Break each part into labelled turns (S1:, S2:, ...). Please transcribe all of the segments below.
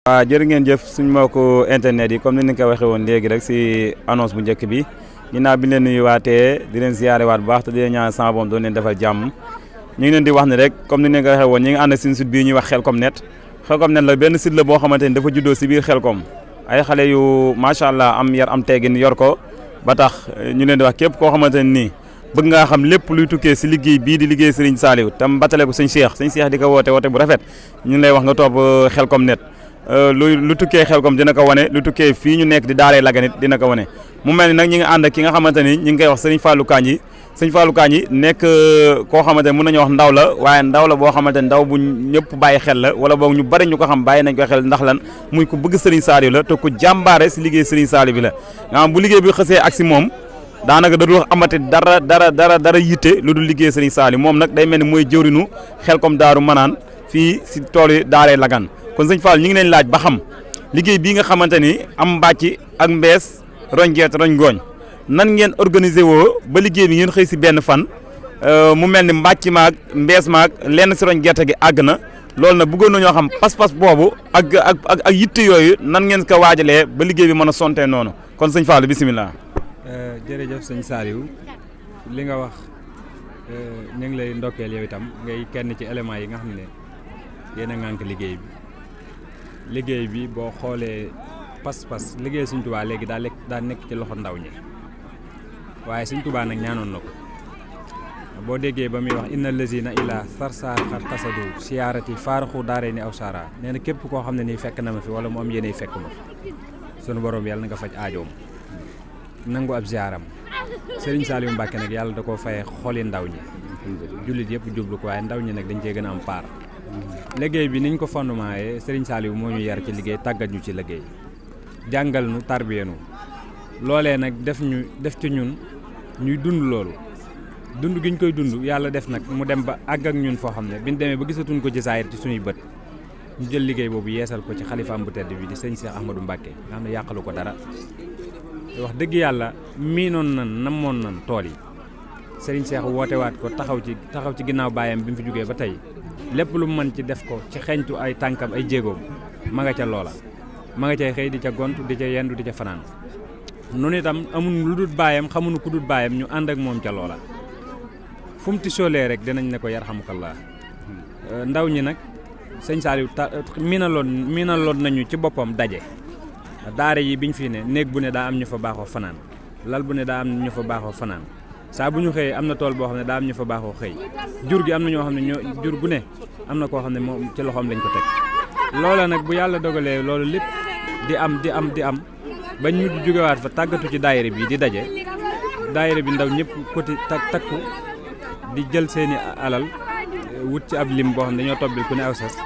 S1: waaw jërë ngeen jëf suñu mbokku internet yi comme ni ñu ko waxee woon léegi rek si annonce bu njëkk bi ginnaaw bi ñu leen nuyuwaatee di leen ziare waat bu baax te di leen ñaan sama borom doon leen defal jàmm ñu ngi leen di wax ne rek comme ni ñu ko waxee woon ñu ngi ànd ak suñu site bii ñuy wax Khelcom Net Khelcom Net la benn site la boo xamante ni dafa juddoo si biir Khelcom ay xale yu macha allah am yar am teggin yor ko ba tax ñu leen di wax képp koo xamante ne nii bëgg ngaa xam lépp luy tukkee si liggéey bii di liggéey Serigne Saliou tam batale ko sëñ Cheikh di ko woote bu rafet ñu lay wax nga topp Khelcom Net lu tukkee Khelcom dina ko wane lu tukkee fii ñu nekk di daaree Laganit dina ko wane mu mel ni nag ñi ngi ànd ak ki nga xamante ni ñi ngi koy wax Serigne Fallou Kandji Serigne Fallou Kandji nekk koo xamante ne mën nañu wax ndaw la waaye ndaw la boo xamante ne ndaw bu ñëpp bàyyi xel la wala boog ñu bari ñu ko xam bàyyi nañ ko xel ndax lan muy ku bëgg Serigne Saliou la te ku jàmbaare si liggéey Serigne Saliou bi la nga xam bu liggéey bi xësee ak si moom daanaka da dul amati dara yitte lu dul liggéey Serigne Saliou moom nag day mel ni mooy jëwrinu Khelcom Daaru Manaan fii si tool yi daaree Lagan kon sëñ Fall ñu ngi leen laaj ba xam liggéey bii nga xamante ni am mbàcc ak mbees roñ geet roñ gooñ nan ngeen organiser woo ba liggéey bi ngeen xëy si benn fan mu mel ni mbàcc maag mbees maag lenn si roñ gerte gi àgg na loolu nag bëggoon nañoo xam pas-pas boobu ak yitte yooyu nan ngeen ko waajalee ba liggéey bi mën a sontee noonu kon sëñ Fall bisimilah.
S2: jërëjëf sëñ Saliou li nga wax ñu ngi lay ndokkeel yow itam ngay kenn ci éléments yi nga xam ne yéen a ŋànk liggéey bi boo xoolee pas-pas liggéey Sëñ Tuubaa léegi daa nekk ci loxo ndaw ñi waaye Sëñ Tuubaa nag ñaanoon na ko boo déggee ba muy wax inna lazina ila sarsa xat xasadu siyaarati faaraxu daaree ni aw saara nee na képp koo xam ne nii fekk na ma fi wala mu am yéenay fekk ma fi sunu borom yàlla na nga faj aajoom nangu ab ziyaaram Serigne Saliou Mbacke nag yàlla da koo fayee xoli ndaw ñi jullit yëpp jublu ko waaye ndaw ñi nag dañ cee gën a am paar liggéey bi niñ ko fondement yee Serigne Saliou moo ñu yar ci liggéey tàggat ñu ci liggéey jàngal nu tarbiyenu loolee nag def ci ñun ñuy dund loolu dund gi ñu koy dund yàlla def nag mu dem ba àgg ak ñun foo xam ne biñ demee ba gisatuñ ko ci saayir ci suñuy bët ñu jël liggéey boobu yeesal ko ci xalifaam bu tedd bi di sëñ Cheikh Ahmadou Mbacke nga xam ne yàqalu ko dara wax dëgg yàlla miinoon nan namoon nan tool yi Serigne Cheikh woote waat ko taxaw ci ginnaaw baayam bi mu fi jógee ba tey lépp lu mën ci def ko ci xeeñtu ay tànkam ay jéegoom ma nga ca loola ma nga cay xëy di ca gont di ca yendu di ca fanaan noonu itam amuñu lu dul baayam xamuñu ku dul baayam ñu ànd ak moom ca loola fu mu ti soolee rek dinañ ne ko yarhamukallah ndaw ñi nag sëñ Saliou miinaloon nañu ci boppam daje daara yi biñ fi ne néeg bu ne daa am ñu fa baaxoo fanaan lal bu ne daa am ñu fa baaxoo fanaan saa bu ñu xëyee am na tool boo xam ne daa am ñu fa baaxoo xëy jur gi am na ñoo xam ne jur gu ne am na koo xam ne moom ci loxoom lañ ko teg loola nag bu yàlla dogalee loolu lépp di am bañ mujj jógewaat fa tàggatu ci daayira bi di daje daayira bi ndaw ñëpp côté takku di jël seeni alal wut ci ab lim boo xam ne dañoo tobbil ku ne aw sas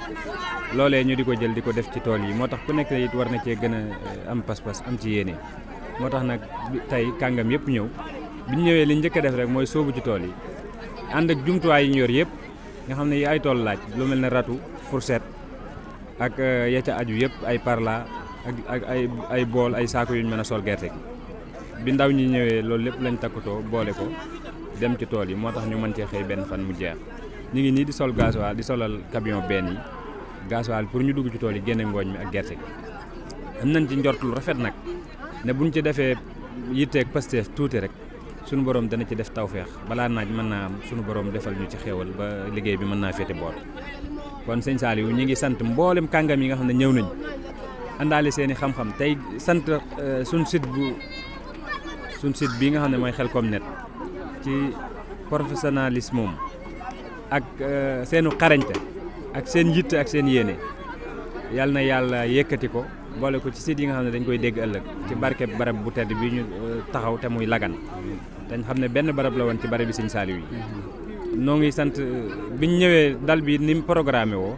S2: loolee ñu di ko jël di ko def ci tool yi moo tax ku nekk it war na cee gën a am pas-pas am ci yéene moo tax nag tey kàngam yëpp ñëw bi ñu ñëwee li njëkk a def rek mooy sóobu ci tool yi ànd ak jumtuwaay yi ñu yor yëpp nga xam ne yi ay tool laaj lu mel ne ratu fourchette ak ya ca aju yëpp ay parla ak ay bool ay saako yu ñu mën a sol gerte gi bi ndaw ñi ñëwee loolu lépp lañ takkatoo boole ko dem ci tool yi moo tax ñu mën cee xëy benn fan mu jeex ñu ngi nii di sol gasoil di solal camion benn yi gasoil pour ñu dugg ci tool yi génne ngooñ mi ak gerte gi am nañ ci njortul rafet nag ne buñ ci defee yitteeg pasteef tuuti rek sunu borom dana ci def tawféex balaa naaj mën naa am sunu borom defal ñu ci xéewal ba liggéey bi mën naa féete boor kon sëñ Saliou ñi ngi sant mboolem kàngam yi nga xam ne ñëw nañ àndaale seen i xam-xam tey sant suñ site bii nga xam ne mooy Khelcom Net ci professionnalisme moom ak seenu xarañte ak seen yitte ak seen yéene yàlla na yàlla yëkkati ko boole ko ci site yi nga xam ne dañ koy dégg ëllëg ci barke barab bu tedd bi ñu taxaw te muy Lagan dañ xam ne benn barab la woon ci barab bi sëñ Saliou yi noo ngi sant biñ ñëwee dal bi ni mu programmé woo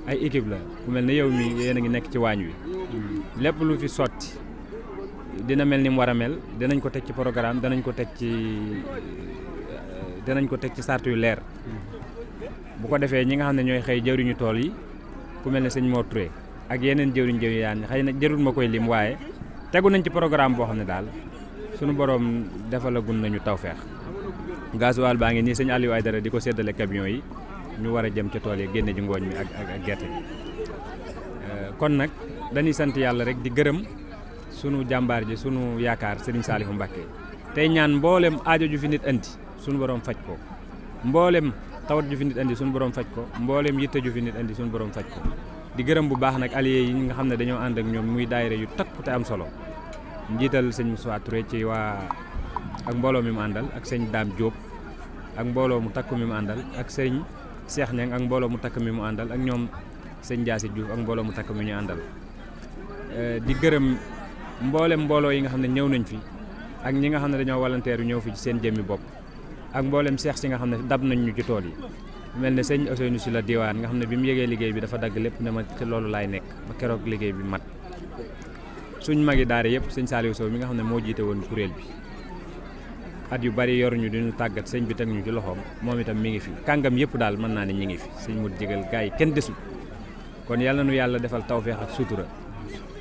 S2: ay équipe la ku mel ne yow mi yéen a ngi nekk ci waañ wi lépp lu fi sotti dina mel ni mu war a mel dinañ ko teg ci programme danañ ko teg ci sart yu leer bu ko defee ñi nga xam ne ñooy xëy jëriñu tool yi ku mel ne sëñ Mor Touré ak yeneen jëriñ yaan xëy na jërul ma koy lim waaye tegu nañ ci programme boo xam ne daal sunu borom defalagun nañu tawfeex gasoil baa ngi nii sëñ Aliou Aydara di ko séddale camion yi ñu war a jëm ca tool yi génne ji ngooñ mi ak gerte gi kon nag dañuy sant yàlla rek di gërëm sunu jàmbaar ji sunu yaakaar Serigne Saliou Mbacké tey ñaan mboolem aajo ju fi nit andi sunu borom faj ko mboolem tawat ju fi nit andi sunu borom faj ko mboolem yitte ju fi nit andi sunu borom faj ko di gërëm bu baax nag alliés yi nga xam ne dañoo ànd ak ñoom muy daayira yu takku te am solo njiital sëñ Moussa Touré ci waa ak mbooloo mi mu àndal ak sëñ Dame Diop ak mbooloo mu takku mi mu àndal ak sëñ Cheikh Niang ak mbooloo mu takk mi mu àndal ak ñoom sëñ Diassi Diouf ak mbooloo mu takk mi ñu àndal di gërëm mboolem mbooloo yi nga xam ne ñëw nañ fi ak ñi nga xam ne dañoo volontaire ñëw fi ci seen jëmmi bopp ak mboolem seex si nga xam ne dab nañ ñu ci tool yi mel ne sëñ Ousseynou si la diwaan nga xam ne bi mu yegee liggéey bi dafa dagg lépp ne ma ci loolu laay nekk ba keroog liggéey bi mat suñ magi daara yëpp sëñ Saliou Sow mi nga xam ne moo jiite woon kuréel bi at yu bari yoruñu diñu tàggat sëñ bi teg ñu ci loxoom moom itam mi ngi fi kàngam yëpp daal mën naa ne ñi ngi fi sëñ mut jégal gars yi kenn desul kon yàlla nu yàlla defal tawfeex ak sutura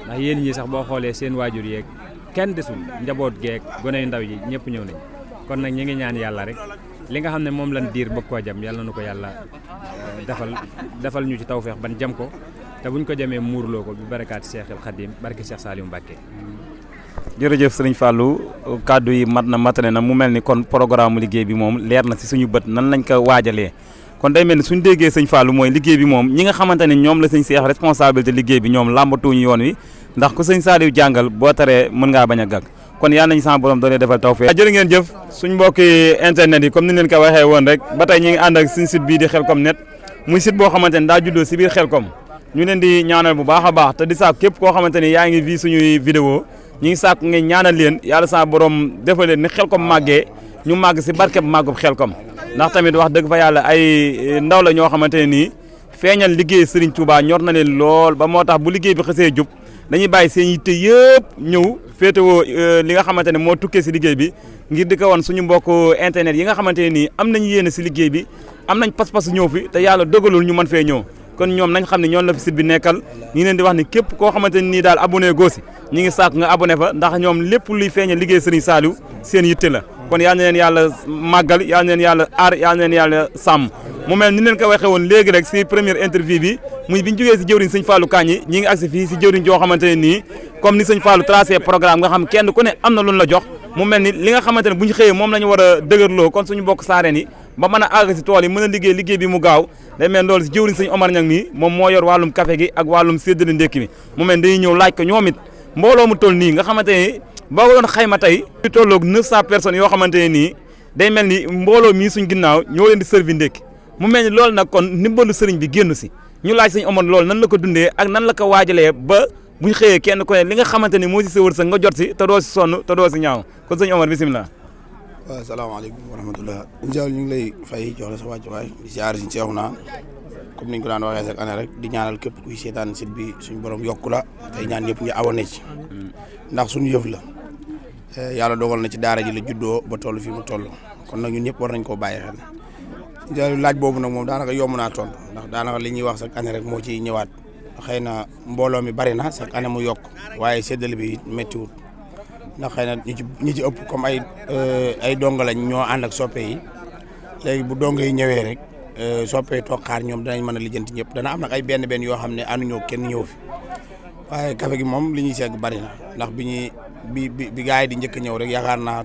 S2: ndax yéen ñi sax boo xoolee seen waajur yeeg kenn desul njaboot geeg gone yu ndaw yi ñëpp ñëw nañ kon nag ñi ngi ñaan yàlla rek li nga xam ne moom lan diir bëgg koo jam yàlla na ko yàlla defal ñu ci tawfeex ban jam ko te buñ ko jamee muurloo ko bi barakaati Cheikhul Khadim barke Cheikh Saliou Mbacké.
S1: jërëjëf sëriñ Fallou kàddu yi matale na mu mel ni kon programme liggéey bi moom leer na si suñu bët nan lañ ko waajalee kon day mel ni suñu déggee sëñ Fallou mooy liggéey bi moom ñi nga xamante ne ñoom la sëñ Cheikh responsabilité liggéey bi ñoom làmbatuñu yoon wi ndax ku sëñ Saliou jàngal boo taree mën ngaa bañ a gàgg kon yàlla nañu sama borom doole defal tawfeex. jërë ngeen jëf suñ mbokki internet yi comme ni leen ko waxee woon rek ba tey ñi ngi ànd ak suñ site bii di Khelcom net muy site boo xamante ne daa juddoo si biir Khelcom ñu leen di ñaanal bu baax a baax te di saak képp koo xamante ni yaa ngi vi suñuy vidéo ñi ngi sàkku ngeen ñaanal leen yàlla sa borom defal leen ni Khelcom màggee ñu màgg si barkeb màggub Khelcom ndax tamit wax dëgg fa yàlla ay ndaw la ñoo xamante ne nii feeñal liggéey Serigne Touba ñor na leen lool ba moo tax bu liggéey bi xësee jub dañuy bàyyi seen yitte yëpp ñëw féetewoo li nga xamante ne moo tukkee si liggéey bi ngir di ko wan suñu mbokk internet yi nga xamante ne nii am nañ yéene si liggéey bi am nañ pas-pas ñëw fi te yàlla dogalul ñu mën fee ñëw kon ñoom nañ xam ne ñoom la fi site bi nekkal ñi leen di wax ni képp koo xamante ne nii daal abonné goosi ñi ngi sàkk nga abonné fa ndax ñoom lépp luy feeñal liggéey Serigne Saliou seen yitte la kon yal na leen yàlla màggal yal na leen yàlla aar yal na leen yàlla sàmm mu mel ni leen ko waxee woon léegi rek si première interview bi muy bi ñu jógee si jëwriñ sëñ Fallou Kandji ñi ngi agsi fii si jëwriñ joo xamante ne nii comme ni sëñ Fallou tracé programme nga xam kenn ku ne am na lu la jox mu mel ni li nga xamante ne bu ñu xëyee moom la ñu war a dëgërloo kon suñu bokk saareen yi ba mën a àgg si tool yi mën a liggéey bi mu gaaw day mel loolu si jëwriñ sëñ Omar Niang mi moom moo yor wàllum café gi ak wàllum séddale ndékki mi mu mel dañuy ñëw laaj ko ñoom it mbooloo mu toll nii nga xamante ne boo doon xayma tey ñu tolloog 900 personnes yoo xamante ne nii day mel ni mbooloo mii suñ ginnaaw ñoo leen di servi ndékki mu mel ni loolu nag kon ndimbalu sëriñ bi génn si ñu laaj sëñ Omar loolu nan la ko dundee ak nan la ko waajalee ba buñ xëyee kenn ku ne li nga xamante ni moo si sa wërsëg nga jot si te doo si sonn te doo si ñaaw kon sëñ Omar bisimilah.
S3: waaw salaamaaleykum wa rahmatulah. ñu ngi lay fay jox la sa wàccuwaay di siyaare si Seexuna comme niñ ko daan waxee chaque année rek di ñaanal képp kuy seetaan site bi suñu borom yokku la tey ñaan ñëpp ñu abonné ci ndax suñu yëf la yàlla dogal na ci daara ji la juddoo ba toll fii mu toll kon nag ñun ñëpp war nañ koo bàyyi xel laaj boobu nag moom daanaka yomb naa tontu ndax daanaka li ñuy wax chaque année rek moo ciy ñëwaat xëy na mbooloo mi bari na chaque année mu yokk waaye séddale bi méttiwut ndax xëy na ñi ci ëpp comme ay donga lañ ñoo ànd ak soppe yi léegi bu donga yi ñëwee rek soppe yi toog xaar ñoom danañ mën a lijjanti ñëpp dana am nag ay benn yoo xam ne ànduñoo kenn ñëw fi waaye café gi moom li ñuy segg bari na ndax bi gars yi di njëkk ñëw rek yaakaar naa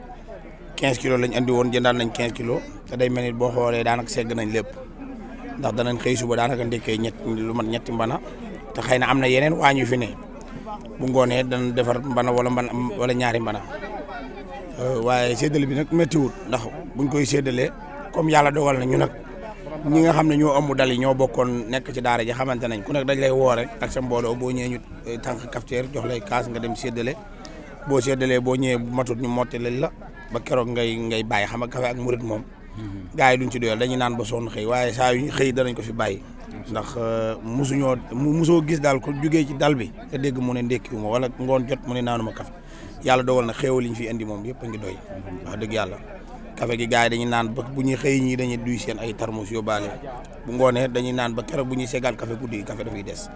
S3: 15 kilos lañ andi woon jëndaan nañ 15 kilos te day mel ni boo xoolee daanaka segg nañ lépp ndax danañ xëy suba daanaka ndekkee lu mat ñetti mbana te xëy na am na yeneen waañ yu fi ne bu ngoonee dana defar mbana wala ñaari mbana waaye séddale bi nag méttiwut ndax buñ koy séddalee comme yàlla dogal na ñu nag ñi nga xam ne ñoo ëmb dal yi ñoo bokkoon nekk ci daara ji xamante nañ ku nekk dañ lay woo rek ak sa mbooloo boo ñëwee ñu tànk cafetière jox lay kaas nga dem séddale boo séddalee boo ñëwee bu matut ñu motte lañ la ba keroog ngay bàyyi xam nga café ak murit moom gars yi duñ ci doyal dañuy naan ba sonn xëy waaye saa yu ñu xëy danañ ko fi bàyyi ndax musoo gis daal ko jugee ci dal bi nga dégg mu ne ndékkiwuma wala ngoon jot mu ne naanuma café yàlla dogal na xéewal liñ fi indi moom yëpp a ngi doy wax dëgg yàlla café gi gars yi dañuy naan ba bu ñuy xëy ñii dañuy duy seen ay tarmus yóbbaale bu ngoonee dañuy naan ba keroog bu ñuy seggaat café guddi gi café dafay des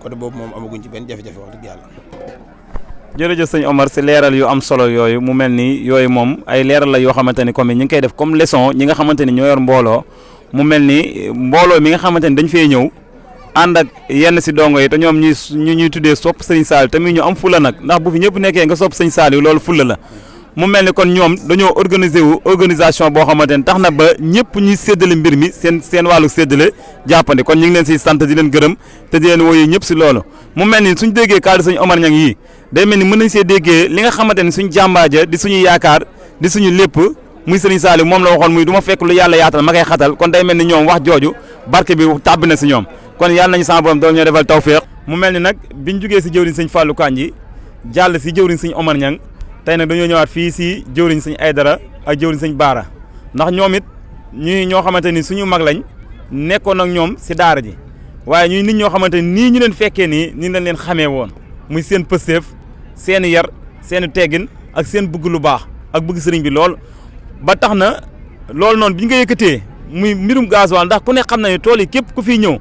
S3: côté boobu moom amaguñ ci benn jafe-jafe wax dëgg yàlla.
S1: jërëjëf sëñ Omar si leeral yu am solo yooyu mu mel ni yooyu moom ay leeral la yoo xamante ni comme ñi ngi koy def comme leçon ñi nga xamante ni ñoo yor mbooloo mu mel ni mbooloo mi nga xamante ni dañ fee ñëw ànd ak yenn si dongo yi te ñoom ñuy tuddee sopp sëñ Saliou tamit ñu am fulla nag ndax bu fi ñëpp nekkee nga sopp sëñ Saliou loolu fulla la mu mel ni kon ñoom dañoo organisation boo xamante ne tax na ba ñëpp ñuy séddale mbir mi seen wàllu séddale jàppandi kon ñu ngi leen siy sant di leen gërëm te di leen wooyee ñëpp si loolu mu mel ni suñ déggee kaddu sëñ Omar Niang yii day mel ni mën nañ see déggee li nga xamante ni suñ jàmbaaja di suñu yaakaar di suñu lépp muy sëriñ Saliou moom la waxoon muy du ma fekk lu yàlla yaatal ma koy xatal kon day mel ni ñoom wax jooju barke bi tàbbi na si ñoom kon yàlla nañu sama borom doon ñoo defal tawféex mu mel ni nag biñ jugee si jëwriñ sëñ Fallou Kandji jàll si jëwriñ sëñ Omar Niang tey nag dañoo ñëwaat fii si jëwriñ sëñ Aydara ak jëwriñ sëñ Baara ndax ñoom it ñuy ñoo xamante ni suñu mag lañ nekkoon ak ñoom si daara ji waaye ñuy nit ñoo xamante ni nii ñu leen fekkee nii lañ leen xamee woon muy seen pësteef seen yar seen teggin ak seen bëgg lu baax ak bëgg sëriñ bi lool ba tax na loolu noonu bi ñu nga yëkkatee muy mbirum gasoil ndax ku ne xam na ne tool yi képp ku fiy ñëw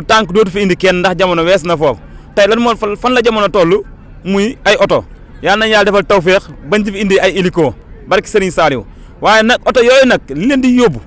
S1: tànk dootu fi indi kenn ndax jamono wees na foofu tey lan moo fan la jamono toll muy ay oto yal nañ yàlla defal tawféex bañ ci fi indi ay hélico barki Serigne Saliou waaye nag oto yooyu nag li leen di yóbbu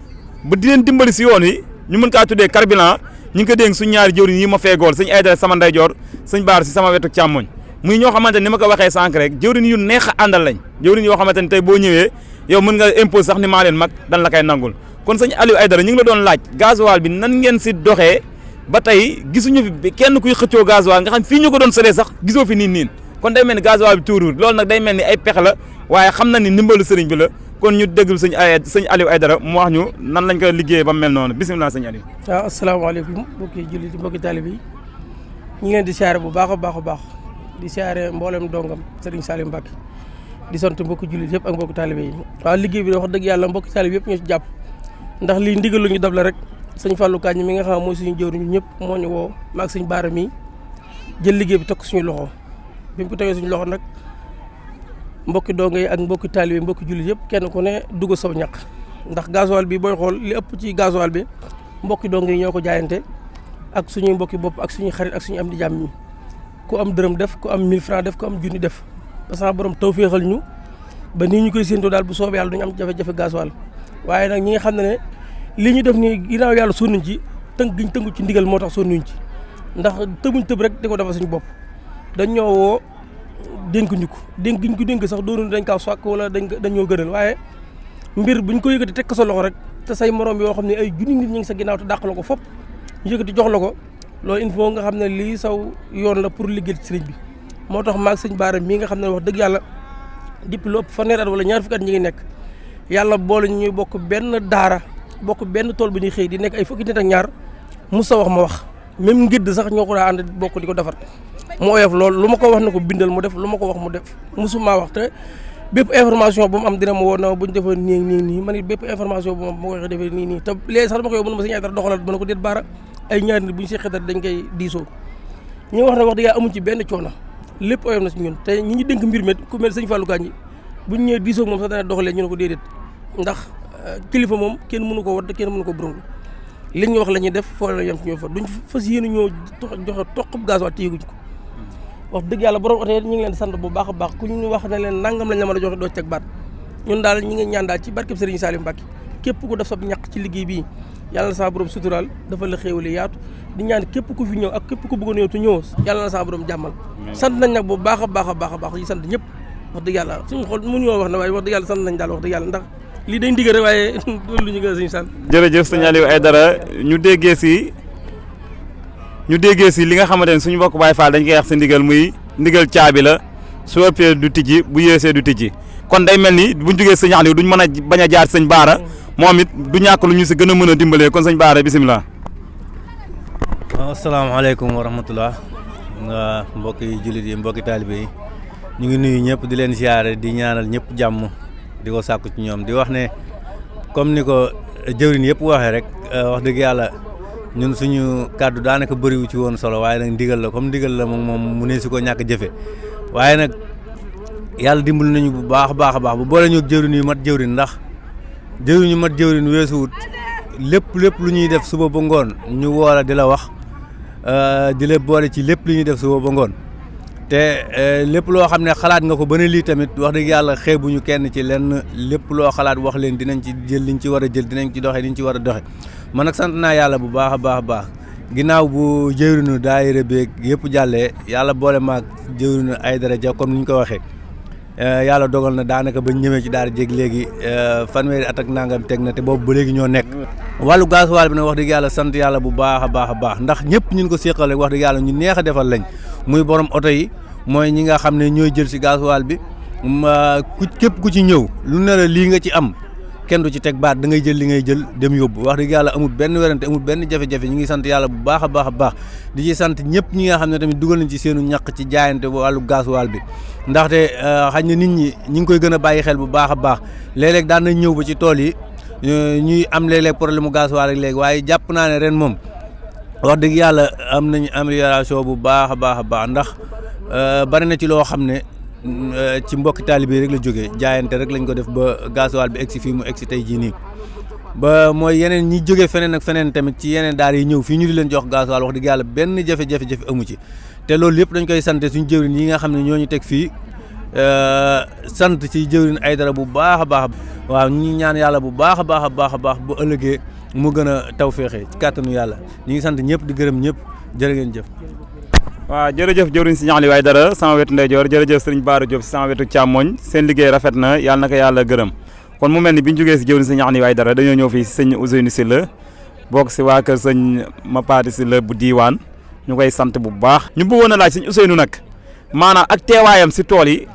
S1: ba di leen dimbali si yoon wi ñu mën kaa tuddee carburant ñu ngi ko dénk suñ ñaari jëwriñ yi ma feegool sëñ Aydara sama ndeyjoor sëñ Baar si sama wetu càmmoñ muy ñoo xamante ni ma ko waxee sànq rek jëwriñ yu neex a àndal lañ jëwriñ yoo xamante ni tey boo ñëwee yow mën nga impose sax ni maa leen mag dan la koy nangul kon sëñ Aliou Aydara ñu ngi la doon laaj gasoil bi nan ngeen si doxee ba tey gisuñu fi kenn kuy xëccoo gasoil nga xam fii ñu ko doon sëree sax gisoo fi niin kon day mel ni gasoil bi tuurul loolu nag day mel ni ay pexe la waaye xam na ni ndimbalu sëriñ bi la kon ñu déglu sëñ Aliou Aydara mu wax ñu nan lañ ko liggéeyee ba mu mel noonu bisimilah sëñ Aliou.
S4: waaw asalaamaaleykum mbokki jullit mbokki taalibe yi ñu ngi leen di siyaare bu baax a baax di siyaare mboolem dongam Serigne Saliou Mbacké di sant mbokki jullit yëpp ak mbokki taalibe yi waaw liggéey bi wax dëgg yàlla mbokki taalibe yëpp ñoo ci jàpp ndax lii ndigal lu ñu dab la rek sëñ Fallou Kandji mi nga xam mooy suñu jëwriñ ñëpp moo ñu woo maag sëñ Baara mi jël liggéey bi teg suñu loxo bi mu ko tegee suñu loxo nag mbokki dongo yi ak mbokki taalibe mbokki jullit yëpp kenn ku ne dugg saw ñaq ndax gasoil bi booy xool li ëpp ci gasoil bi mbokki dongo yi ñoo ko jaayante ak suñuy mbokki bopp ak suñuy xarit ak suñu am di jàmm ñi ku am dërëm def ku am 1000 francs def ku am junni def ba sama borom tawféexal ñu ba nii ñu koy séentoo daal bu soobee yàlla duñu am jafe-jafe gasoil waaye nag ñi nga xam ne li ñu def nii ginnaaw yàlla sonnuñ ci tënk giñ tënku ci ndigal moo tax sonnuñ ci ndax tëbuñ tëb rek di ko defal suñu bopp dañ ñoo woo dénk ñu ko dénk giñ ko dénk sax doonu dañ kaa sàkk wala dañoo gënal waaye mbir buñ ko yëkkati teg ko sa loxo rek te say morom yoo xam ne ay junni nit ñi ngi sa ginnaaw te dàq la ko fopp ñu yëkkati jox la ko loolu il faut nga xam ne lii saw yoon la pour liggéey ci sëriñ bi moo tax maag sëñ Baara mii nga xam ne wax dëgg yàlla depuis lu ëpp fanweeri at wala ñaar fukki at ñi ngi nekk yàlla boole ñuy bokk benn daara bokk benn tool bu ñuy xëy di nekk ay fukki nit ak ñaar musa wax ma wax même ngédd sax ñoo ko daa ànd bokk di ko defar mu oyof loolu lu ma ko wax na ko bindal mu def lu ma ko wax mu def musuma wax te bépp information bu mu am dina ma woo na bu ñu defoon nii man it bépp information bu ma ko defee nii te léegi sax dama koy mën ma sëñ Aydara doxalal mën na ko déet Baara ay ñaari nit bu ñu seqee dañ koy diisoo ñu wax ne wax dëgg yàlla amuñ ci benn coono lépp oyof na si ñun te ñi ñu dénk mbir mi ku mel sëñ Fallou Kandji bu ñu ñëwee diisoo moom sax dana doxalee ñu ne ko déedéet ndax kilifa moom kenn mënu ko wadd kenn mënu ko brongo li ñu wax la ñuy def foo la yem ci ñoo fa duñ fas yéene ñoo joxe toqub gasoil te yëguñ ko wax dëgg yàlla borom oto ñu ngi leen di sant bu baax a baax ku ñu wax ne leen nangam lañ la mën a joxe doo teg baat ñun daal ñi ngi ñaan daal ci barkeb Serigne Saliou Mbacké képp ku def sa ñaq ci liggéey bii yàlla na sa borom suturaal dafa la xéewale yaatu di ñaan képp ku fi ñëw ak képp ku bëggoon ñëw te ñëwoo yàlla na sa borom jàmmal sant nañ nag bu baax a baax a baax a baax yi sant ñëpp wax dëgg yàlla suñu xol mënuñoo wax ne waaye wax dëgg yàlla sant nañ daal wax dëgg yàlla ndax lii day ndigal rek waaye loolu lu ñu gën a sëñ Sall
S1: jërëjëf sëñ Aliou Aydara ñu déggee si li nga xamante ne suñu mbokk Baye Fall dañ koy wax si ndigal muy ndigal caabi la su ëppee du tijji bu yéesee du tijji kon day mel ni buñ jógee sëñ Aliou duñ mën a bañ a jaar sëñ Baara moom it du ñàkk lu ñu si gën a mën a dimbalee kon sëñ Baara bisimilah.
S5: waaw asalaamaaleykum wa rahmatulah nga mbokki jullit yi mbokki taalibe yi ñu ngi nuyu ñëpp di leen siyaare di ñaanal ñëpp jàmm di ko sàkku ci ñoom di wax ne comme ni ko jëwriñ yëpp waxee rek wax dëgg yàlla ñun suñu kàddu daanaka bëriwu ci woon solo waaye nag ndigal la comme ndigal la moom mu ne si ko ñàkk jëfe waaye nag yàlla dimbali nañu bu baax a baax a baax bu boole ñu jëwriñ yu mat jëwriñ ndax jëwriñ yu mat jëwriñ weesuwut lépp lu ñuy def suba ba ngoon ñu woora di la wax di la boole ci lépp lu ñuy def suba ba ngoon te lépp loo xam ne xalaat nga ko ba ne lii tamit wax dëgg yàlla xeebuñu kenn ci lenn lépp loo xalaat wax leen dinañ ci jël liñ ci war a jël dinañ ci doxe liñ ci war a doxe man nag sant naa yàlla bu baax a baax a baax ginnaaw bu jëwriñu daayira beeg yëpp jàllee yàlla boole maag jëwriñu Aydara Dia comme ni ñu ko waxee yàlla dogal na daanaka ba ñëwee ci daara jéeg léegi fanweeri at ak nangam teg na te boobu ba léegi ñoo nekk. wàllu gasoil bi nag wax dëgg yàlla sant yàlla bu baax a baax a baax ndax ñëpp ñun ko séqal rek wax dëgg yàlla ñu neex a defal lañ muy borom oto yi mooy ñi nga xam ne ñooy jël si gasoil bi képp ku ci ñëw lu ne la lii nga ci am. kenn du ci teg baat da ngay jël li ngay jël dem yóbbu wax dëgg yàlla amul benn werante amul benn jafe-jafe ñu ngi sant yàlla bu baax a baax a baax di ci sant ñëpp ñi nga xam ne tamit dugal nañ ci seenu ñàq ci jaayante wàllu gasoil bi ndaxte xañ na nit ñi ngi koy gën a bàyyi xel bu baax a baax léeg-léeg daan nañ ñëw ba ci tool yi ñuy am léeg-léeg problème mu gasoil rek léegi waaye jàpp naa ne ren moom wax dëgg yàlla am nañu amélioration bu baax a baax a baax ndax bari na ci loo xam ne ci mbokki taalibe rek la jógee jaayante rek lañ ko def ba gasoil bi egsi fii mu egsi tey jii nii ba mooy yeneen ñi jógee feneen ak feneen tamit ci yeneen daara yi ñëw fii ñu di leen jox gasoil wax dëgg yàlla benn jafe-jafe amu ci te loolu yëpp dañ koy sant suñu jëwriñ yi nga xam ne ñoo ñu teg fii sant ci jëwriñ Aydara bu baax a baax waaw ñi ñaan yàlla bu baax a baax a baax a baax bu ëllëgee mu gën a tawféexee ci kàttanu yàlla ñi ngi sant ñëpp di gërëm ñëpp jërë ngeen jëf.
S1: waaw jërëjëf jëwriñ Serigne Aliou Aydara sama wetu ndeyjoor jërëjëf Serigne Bara Diop si sama wetu càmmoñ seen liggéey rafet na yàlla na ko yàlla gërëm kon mu mel ni bi ñu jógee si jëwriñ Serigne Aliou Aydara dañoo ñëw fii si sëñ Ousseynou Sylla bokk si waa kër sëñ Mapati Sylla bu diiwaan ñu koy sant bu baax ñu bëggoon a laaj sëñ Ousseynou nag maanaam ak teewaayam si tool yi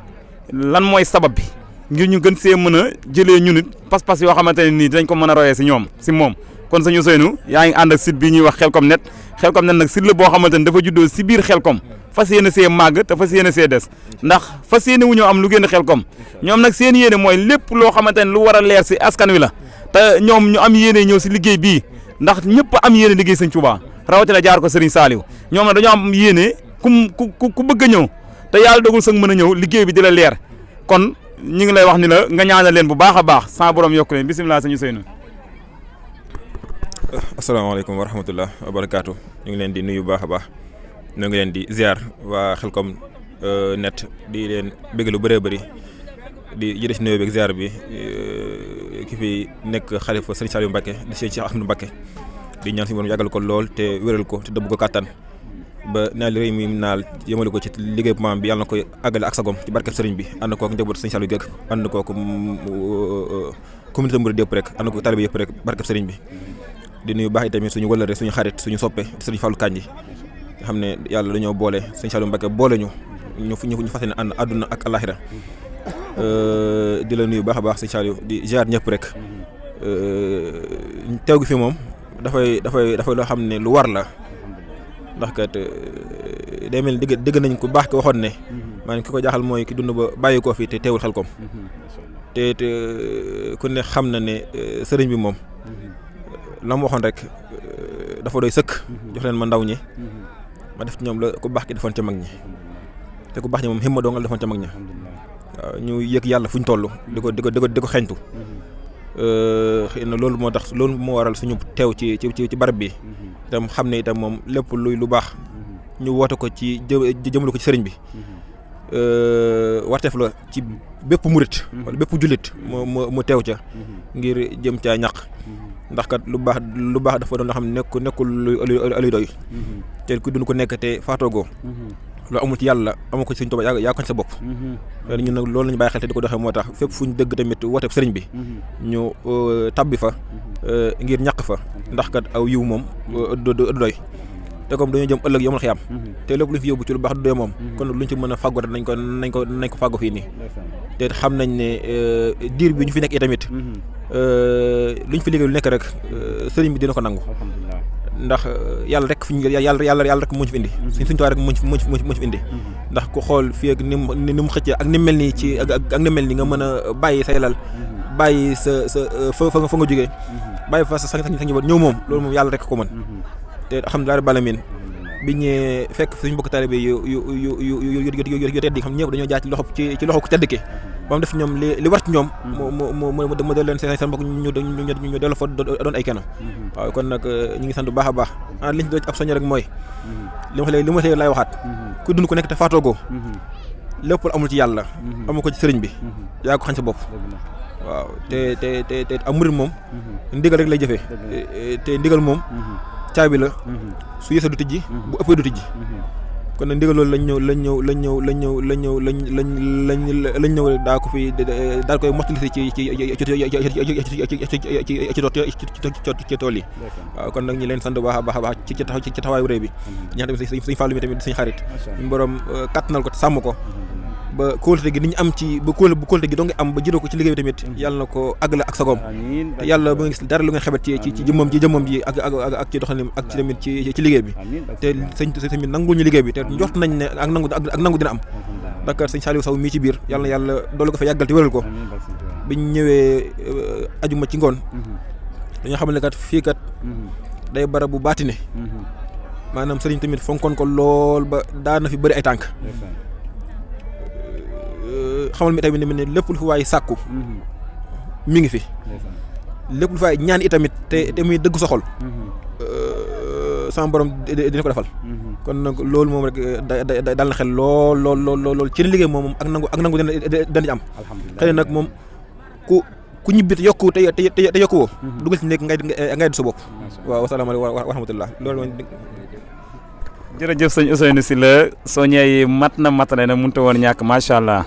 S1: lan mooy sabab bi ngir ñu gën see mën a jëlee ñu nit pas-pas yoo xamante ne nii dinañ ko mën a royee si ñoom si moom kon sëñ Ousseynou yaa ngi ànd ak site bi ñuy wax Xelcom Net Xelcom Net nag site la boo xamante ne dafa juddoo si biir Xelcom fas yéene see màgg te fas yéene see des ndax fas yéene wu ñoo am lu génn Xelcom ñoom nag seen yéene mooy lépp loo xamante ne lu war a leer si askan wi la te ñoom ñu am yéene ñëw si liggéey bii ndax ñëpp am yéene liggéey sëñ Touba rawatina jaar ko Serigne Saliou ñoom nag dañoo am yéene ku bëgg a ñëw te yàlla dogul sax mën a ñëw liggéey bi di la leer kon ñu ngi lay wax ni la nga ñaanal leen bu baax a baax sa borom yokk leen bisimilah sëñ Ousseynou.
S6: asalaamaaleykum wa rahmatullah wa barakaatu ñu ngi leen di nuyu bu baax a baax ñoo ngi leen di ziar waa Xelcom Net di leen bëgg lu bëree bëri di jëlee si nuyoo beeg ziar bi ki fi nekk xalifa Serigne Saliou Mbacké di Cheikh Ahmadou Mbacké di ñaan suñu borom yàggal ko lool te wéral ko te dëbb ko kàttan ba naal réew mi naal yëmale ko ci liggéey bu maam bi yàlla na koy àggale ak sagom ci barkeb sëriñ bi ànd kook njabootu Serigne Saliou Guèye ànd kook communauté mouride yëpp rek ànd kook talibé yëpp rek barkeb sëriñ bi di nuyu baax itamit suñu wëllëre suñu xarit suñu soppe Serigne Fallou Kandji nga xam ne yàlla dañoo boole Serigne Saliou Mbacké boole ñu fas yéene ànd àdduna ak àllaaxira di la nuyu baax a baax Serigne Saliou di ziar ñëpp rek teew gi fi moom dafay loo xam ne lu war la ndax kat day mel ni dégg nañ ko baax ki waxoon ne maanaam ki ko jaaxal mooy ki dund ba bàyyi koo fi te teewul Xelcom te ku ne xam na ne sëriñ bi moom la mu waxoon rek dafa doy sëkk jox leen ma ndaw ñi ma def ci ñoom la ku baax ki defoon ca mag ñi te ku baax ñi moom himma doo nga defoon ca mag ñi waaw ñu yëg yàlla fu ñu toll di ko xeeñtu xëy na loolu moo tax loolu moo waral suñu teew ci barab bi itam xam ne itam moom lépp luy lu baax ñu woote ko ci jëmale ko ci sëriñ bi warteef la ci bépp murit wala bépp jullit mu teew ca ngir jëm caa ñaq ndax kat lu baax dafa doon loo xam ne nekkul luy doy te ku dund ko nekk te faatoogoo loolu amul ci yàlla amul ko ci Sëriñ Tuubaa yaa ko sa bopp ñun nag loolu lañu bàyyi xel te di ko doxee moo tax fépp fu ñu dëgg tamit wooteeb sëriñ bi ñu tabbi fa ngir ñàq fa ndax kat aw yiw moom du doy te comme dañoo jëm ëllëg yomul xiyam te lépp lu ñu fi yóbbu ci lu baax du doy moom kon lu ñu ci mën a fàggu rek nañ ko fàggu fii nii te xam nañ ne diir bi ñu fi nekk itamit lu ñu fi liggéey lu nekk rek sëriñ bi dina ko nangu ndax yàlla rek rek moo ñu fi indi Sëriñ Tuubaa rek moo ñu fi indi ndax ku xool fii ak ni mu xëccee ak ni mel nii ci ak ni mel nii nga mën a bàyyi say lal bàyyi sa fa nga jógee bàyyi fa sa njaboot ñëw moom loolu moom yàlla rek ko mën te alhamdulilah rabbil alamin bi ñee fekk suñu mbokk taalibe yu tedd yi xam ñëpp dañoo jaar ci loxo ku tedd ki ba mu def ñoom li war ci ñoom mu dal leen seen mbokk ñu delloo fa doon ay kenn waaw kon nag ñu ngi sant bu baax a baax liñ ci doon ab soññ rek mooy li ma léegi laay waxaat ku dund ko nekk te faatoogoo lépp amul ci yàlla amul ko ci sëriñ bi yaa ko xañ sa bopp waaw te am murid moom ndigal rek lay jëfee te ndigal moom caabi la su yéesa du tijji bu ëppee du tijji kon nag ndigal loolu lañ ñëw daa ko fi daal koy mottali ci tool yi waaw kon nag ñi leen sant bu baax a baax ci taxawaayu réew bi ñi xam tamit suñ fàllu mi tamit suñ xarit ñu borom kattanal ko sàmm ko ba kóolute gi ni ñu am ci ba kóolute gi doo nga am ba jëloo ko ci liggéey bi tamit yàlla na ko àggale ak sagoom te yàlla ba nga gis dara lu nga xebet ci jëmmam ji ak ci doxalin ak ci tamit ci liggéey bi te sëñ tamit nangul ñu liggéey bi te njort nañ ne ak nangu dina am ndax sëñ Saliou Sow mii ci biir yàlla na yàlla doolu ko fa yàggal te wéral ko biñ ñëwee ajuma ci ngoon dañoo xam ne kat fii kat day barab bu baatine maanaam sëriñ tamit fonkoon ko lool ba daana fi bëri ay tànk xamal mi tamit ne lépp lu fi waay sàkku mi ngi fi lépp lu fi waay ñaan itamit te muy dëgg soxol sama borom dina ko defal kon nag loolu moom rek dal na xel lool ci liggéey moom ak nangu dana ci am xëy na nag moom ku ñibbi te yokku te yokku woo dugal ci nekk ngay du sa bopp waaw wasalaamaaleykum wa rahmatullah loolu
S1: jërëjëf sëñ Ousseynou Sylla soññee yi mat na matale na mënut a woon ñàkk macha allah.